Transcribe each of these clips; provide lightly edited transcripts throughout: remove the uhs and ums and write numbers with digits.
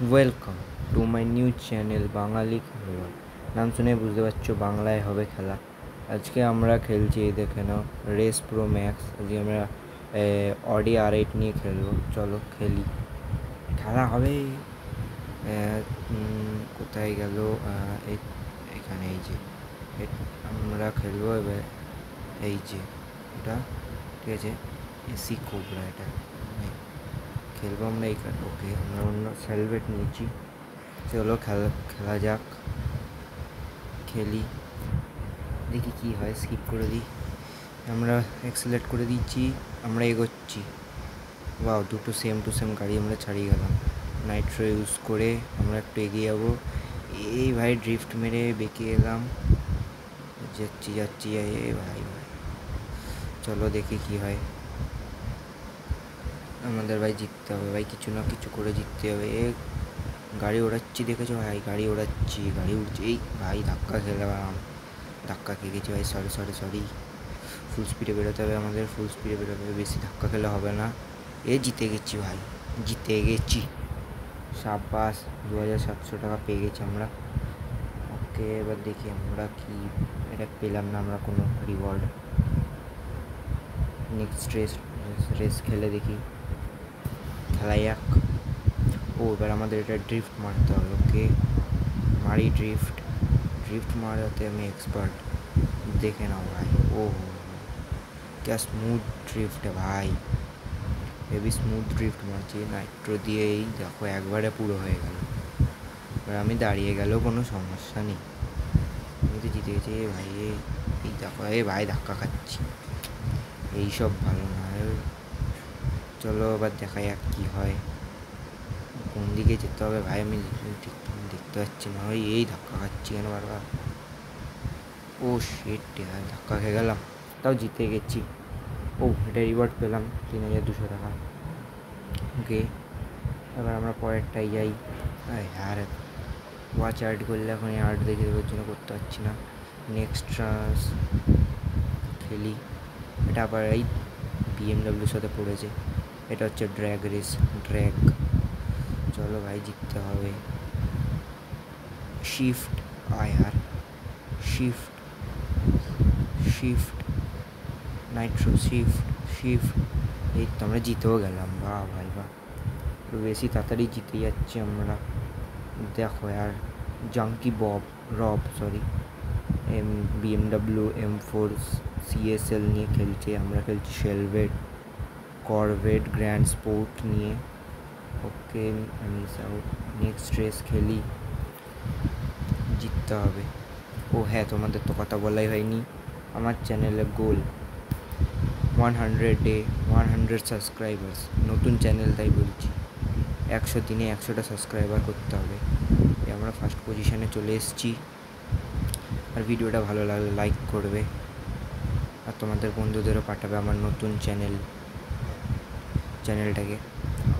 Welcome to my new channel বাঙালি খেলোয়াড়। নাম শুনে বুঝতে পারছো বাংলায় হবে খেলা। আজকে আমরা খেলছি, দেখে নাও, রেস প্রো ম্যাক্স। আজকে আমরা অডি R8 নিয়ে খেলবো। চলো খেলি, খেলা হবে। কোথায় গেল? এখানে, এই যে আমরা খেলবো এবার। এই যে এটা, ঠিক আছে, এসি কোবরা, এটা খেলবো আমরা এই কার্ড। ওকে, আমরা অন্য সেলভেট নিয়েছি। চলো খেলা যাক, খেলি, দেখি কি হয়। স্কিপ করে দিই, আমরা এক্সেলেট করে দিচ্ছি, আমরা এগোচ্ছি। বাও, দুটো সেম টু সেম গাড়ি আমরা ছাড়িয়ে গেলাম। নাইট্রো ইউজ করে আমরা একটু এগিয়ে যাবো। এই ভাই ড্রিফট মেরে বেঁকে এলাম, যাচ্ছি এই ভাই। চলো দেখি কি হয়। আমাদের ভাই জিততে হবে ভাই, কিছু না কিছু করে জিততে হবে। গাড়ি ওড়াচ্ছি, দেখেছো ভাই? গাড়ি ওড়াচ্ছি, গাড়ি উড়ছে। এই ভাই ধাক্কা খেলাম, ধাক্কা খেয়ে গেছি ভাই। সরি। ফুল স্পিডে বেরোতে হবে আমাদের, ফুল স্পিডে বেরোতে হবে, বেশি ধাক্কা খেলে হবে না। জিতে গেছি ভাই, জিতে গেছি। সাব্বাস, 2700 টাকা পেয়ে গেছি আমরা। ওকে, এবার দেখি আমরা কি, এটা পেলাম না আমরা কোনো রিওয়ার্ড। নেক্সট রেস খেলে দেখি, খেলা যাক। এবার আমাদের এটা ড্রিফট মারতে হবে। ওকে, মারি ড্রিফট মারাতে আমি এক্সপার্ট, দেখে নাও ভাই। क्या स्मूथ ड्रिफ्ट है भाई, হেভি স্মুথ ড্রিফট মারছি। নাইট্রো দিয়েই দেখো একবারে পুরো হয়ে গেল। এবার আমি দাঁড়িয়ে গেলেও কোনো সমস্যা নেই, আমি তো জিতে গেছি ভাই। এই দেখো, ভাই ধাক্কা খাচ্ছি, এইসব ভালো না। চলো এবার দেখা যাক কী হয়, কোন দিকে যেতে হবে ভাই। আমি ঠিক দেখতে পাচ্ছি না। এই ধাক্কা খাচ্ছি কেন বারবার? শিট, ধাক্কা খেয়ে গেলাম, তাও জিতে গেছি। এটা রিওয়ার্ড পেলাম 3200 টাকা। ওকে, এবার আমরা পরেরটাই যাই। আর ওয়াচ অ্যাড করলে এখন অ্যাড দেখে দেওয়ার জন্য করতে পারছি না। নেক্সট খেলি। এটা আবার এই BMWর সাথে পড়েছে। এটা হচ্ছে ড্র্যাগ রেস, ড্র্যাগ। চলো ভাই, জিততে হবে। Shift Nitro, shift. এই তো আমরা জিতেও গেলাম, বাহ ভাই বাহ, একটু বেশি তাড়াতাড়ি জিতে যাচ্ছি আমরা। দেখো আর জাঙ্কি BMW M4 CSL নিয়ে খেলছে, আমরা খেলছি শেলভেট করভেট গ্র্যান্ড স্পোর্ট নিয়ে। ওকে, নেক্সট রেস খেলি, জিততে হবে। হ্যাঁ, তোমাদের তো কথা বলাই হয়নি, আমার চ্যানেলে গোল 100 সাবস্ক্রাইবার্স। নতুন চ্যানেল তাই বলছি, 100 দিনে 100টা সাবস্ক্রাইবার করতে হবে। আমরা ফার্স্ট পজিশানে চলে এসেছি। আর ভিডিওটা ভালো লাগলে লাইক করবে, আর তোমাদের বন্ধুদেরও পাঠাবে আমার নতুন চ্যানেলটাকে।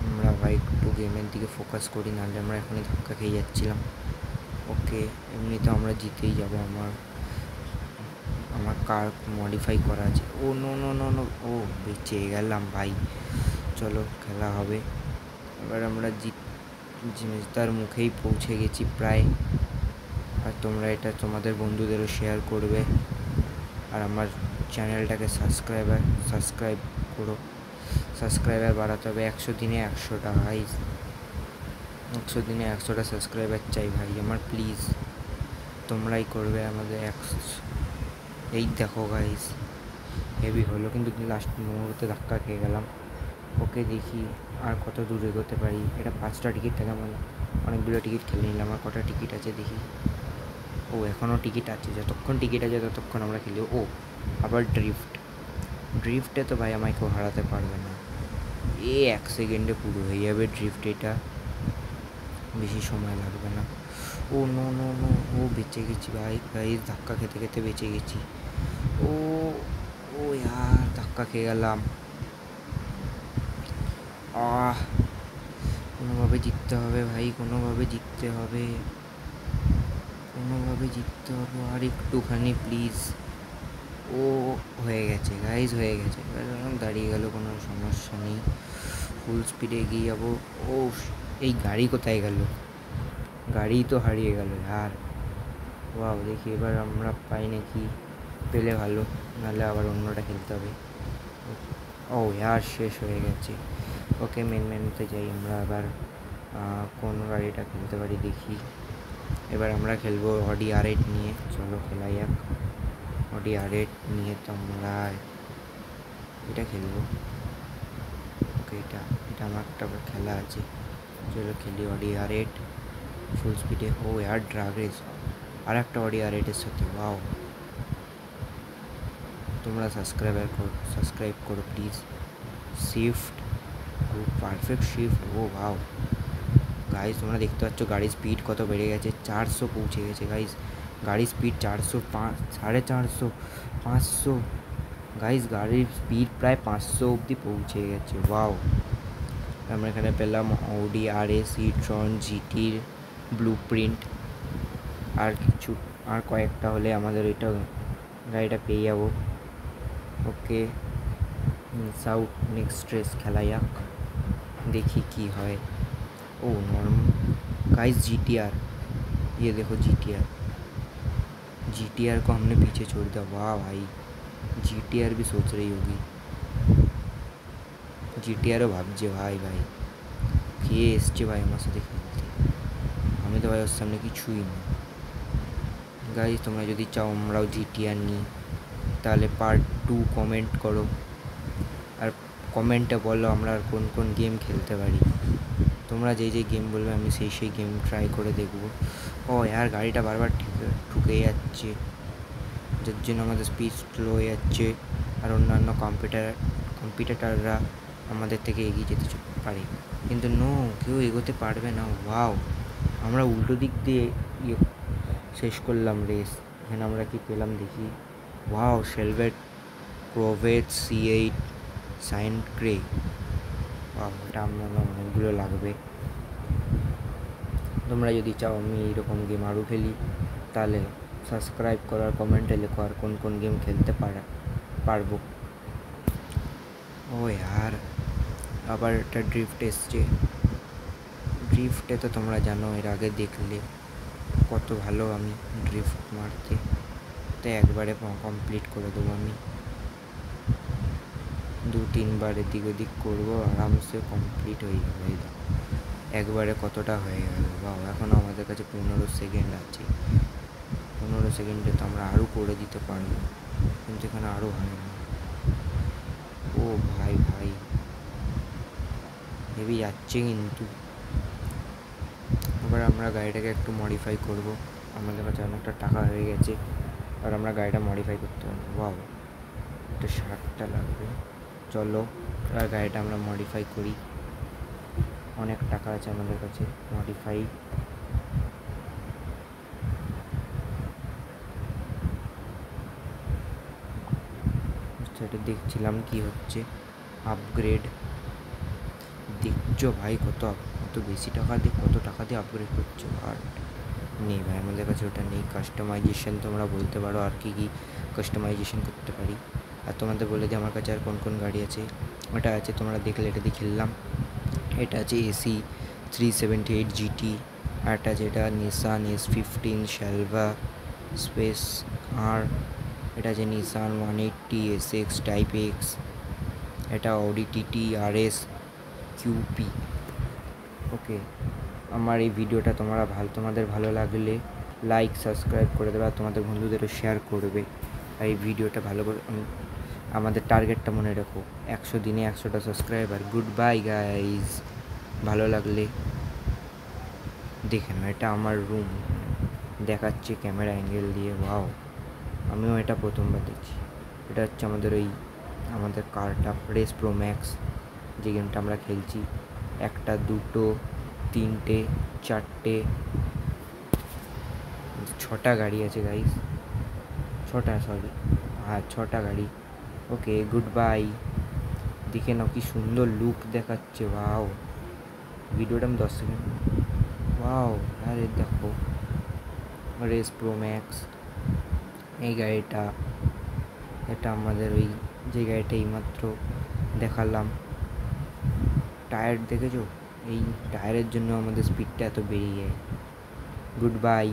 আমরা ভাই একটু গেমের দিকে ফোকাস করি, নাহলে আমরা এখনই ধাক্কা খেয়ে যাচ্ছিলাম। ওকে, এমনিতে আমরা জিতেই যাব। আমার কার মডিফাই করা আছে। নো, বেঁচে গেলাম ভাই। চলো খেলা হবে এবার। আমরা জেতার মুখেই পৌঁছে গেছি প্রায়। আর তোমরা এটা তোমাদের বন্ধুদেরও শেয়ার করবে, আর আমার চ্যানেলটাকে সাবস্ক্রাইব করো। সাবস্ক্রাইবার বাড়াতে হবে 100 দিনে 100টা ভাই, 100 দিনে 100টা সাবস্ক্রাইবার চাই ভাই আমার, প্লিজ তোমরাই করবে আমাদের। এই দেখো গাইস, হেভি হলো, কিন্তু লাস্ট মুহূর্তে ধাক্কা খেয়ে গেলাম। ওকে, দেখি আর কত দূর এগোতে পারি। এটা 5টা টিকিট থাকে, মানে অনেকগুলো টিকিট খেলে নিলাম। আর কটা টিকিট আছে দেখি। এখনও টিকিট আছে, যতক্ষণ টিকিট আছে ততক্ষণ আমরা খেলি। আবার ড্রিফটে তো ভাই আমায় কেউ হারাতে পারবে না। 1 সেকেন্ডে পুরো হয়ে যাবে ড্রিফট, এটা বেশি সময় লাগবে না। নো, বেঁচে গেছি ভাই, ধাক্কা খেতে খেতে বেঁচে গেছি। ধাক্কা খেয়ে গেলাম। কোনোভাবে জিততে হবে ভাই, কোনোভাবে জিততে হবে। আর একটুখানি প্লিজ। হয়ে গেছে গাইজ, হয়ে গেছে। দাঁড়িয়ে গেল, কোনো সমস্যা নেই, ফুল স্পিডে এগিয়ে যাবো। এই গাড়ি কোথায় গেল? গাড়ি তো হারিয়ে গেল यार। ওয়াও, দেখি এবার আমরা পাই নাকি, পেলে ভালো, নাহলে আবার অন্যটা খেলতে হবে। ও यार, শেষ হয়ে গেছে। ওকে, মেনুতে যাই আমরা আবার। কোন গাড়িটা খেলতে পারি দেখি। এবার আমরা খেলবো অডি R8 নিয়ে। চলো খেলা যাক। অডি R8 নিয়ে তো আমরা এটা খেলবো। ওকে, এটা এটা আমার একটা খেলা আছে। চলো খেলি অডি R8 ফুল স্পিডে। ও यार, ড্রাগ রেস আর একটা অডি R8-এর সাথে। ওয়াও, তোমরা সাবস্ক্রাইব করো প্লিজ। শিফট, ও পারফেক্ট শিফট। ও ওয়াও গাইজ, তোমরা দেখতে পাচ্ছ গাড়ির স্পিড কত বেড়ে গেছে। 400 পৌঁছে গেছে গাইজ। গাড়ির স্পিড 400, 450, 500। গাইজ, গাড়ির স্পিড প্রায় 500 অবধি পৌঁছে গেছে। ওয়াও, আমরা এখানে পেলাম অডি RS, e-tron GT-র ব্লু প্রিন্ট। আর কয়েকটা হলে আমাদের এটা গাড়িটা পেয়ে যাবো। ওকে, সাউথ নেক্সট রেস খেলা যাক, देखी की है। ओ नॉर्मल गाइस, GTR, ये देखो GTR को हमने पीछे छोड़ दिया। वाह भाई, GTR भी सोच रही होगी। GTR ভাবছে ভাই কে এসছে ভাই আমার সাথে খেলতে। আমি তো ভাই ওর সামনে কিছুই না। গাইস, তোমরা যদি চাও আমরাও GTR নিই, তাহলে পার্ট 2 কমেন্ট করো, আর কমেন্টে বলো আমরা আর কোন কোন গেম খেলতে পারি। তোমরা যেই গেম বলবে আমি সেই গেম ট্রাই করে দেখবো। ও यार, গাড়িটা বারবার ঠুকে যাচ্ছে, যার জন্য আমাদের স্পিড স্লো হয়ে যাচ্ছে। আর অন্যান্য কম্পিটিটররা আমাদের থেকে এগিয়ে যেতে পারে, কিন্তু নো, কেউ এগোতে পারবে না। ওয়াও, আমরা উল্টো দিক দিয়ে শেষ করলাম রেস। এখানে আমরা কি পেলাম দেখি। ওয়াও, শেলভেট ক্রোভেট C8 সাইন ক্রে। এটা আপনার অনেকগুলো লাগবে। তোমরা যদি চাও আমি এইরকম গেম আরও খেলি, তাহলে সাবস্ক্রাইব করো আর কমেন্টে লেখো আর কোন কোন গেম খেলতে পারবো। ও यार, আবার একটা ড্রিফট এসছে। ড্রিফটে তো তোমরা জানো, এর আগে দেখলে কত ভালো আমি ড্রিফট মারতে। তো একবারে কমপ্লিট করে দেবো আমি। 2-3 বার এদিক ওদিক করবো, আরামসে কমপ্লিট হয়ে যাবে। একবারে কতটা হয়ে গেল। বাবা, এখন আমাদের কাছে 15 সেকেন্ড আছে। 15 সেকেন্ডে তো আমরা আরও করে দিতে পারবো, কিন্তু এখানে আরও হয় না। ও ভাই হেভি যাচ্ছে কিন্তু। এবার আমরা গাড়িটাকে একটু মডিফাই করব। আমাদের কাছে অনেকটা টাকা হয়ে গেছে, আর আমরা গাড়িটা মডিফাই করতে পারবো। বাহ, একটা 60টা লাগবে। চলো আর গাড়িটা আমরা মডিফাই করি। অনেক টাকা আছে আমাদের কাছে। মডিফাই, সেটা দেখছিলাম কি হচ্ছে। আপগ্রেড দেখছো ভাই, কত বেশি টাকা দিয়ে, কত টাকা দিয়ে আপগ্রেড করছো। আর নেই ভাই, আমাদের কাছে ওটা নেই। কাস্টমাইজেশন তোমরা বলতে পারো আর কি কাস্টমাইজেশন করতে পারি। আর তোমাদের বলে দিই আমার কাছে আর কোন কোন গাড়ি আছে। ওটা আছে, তোমরা দেখলে এটা দিয়ে খেললাম। এটা আছে AC 378 GT। আর এটা আছে এটা নিসান S15 শ্যালভা স্পেস আর। এটা আছে নিসান 180 SX টাইপ X। এটা অডি TT RS QP। ওকে, আমার এই ভিডিওটা তোমাদের ভালো লাগলে লাইক সাবস্ক্রাইব করে দেবে, আর তোমাদের বন্ধুদেরও শেয়ার করবে। আর এই ভিডিওটা ভালো করে, আমাদের টার্গেটটা মনে রাখো, 100 দিনে 100টা সাবস্ক্রাইবার। Good bye guys. ভালো লাগলে দেখে নাও। এটা আমার রুম দেখাচ্ছে ক্যামেরা অ্যাঙ্গেল দিয়ে। ওয়াও, আমিও এটা প্রথমবার দেখছি। এটা হচ্ছে আমাদের কারটা রেস প্রো ম্যাক্স, যে গেমটা আমরা খেলছি। 1, 2, 3, 4, 6টা গাড়ি আছে গাইস। 6টা, সরি, হ্যাঁ 6টা গাড়ি। ওকে, গুড বাই। দেখে নাও কি সুন্দর লুক দেখাচ্ছে। ওয়াও, ভিডিওটা আমি 10 সেকেন্ড। ওয়াও, আরে দেখো রেস প্রো ম্যাক্স এই গাড়িটা। এটা আমাদের যে গাড়িটা এইমাত্র দেখালাম। টায়ার দেখেছো, এই টায়ারের জন্য আমাদের স্পিডটা এত বেরিয়ে যায়। Good bye.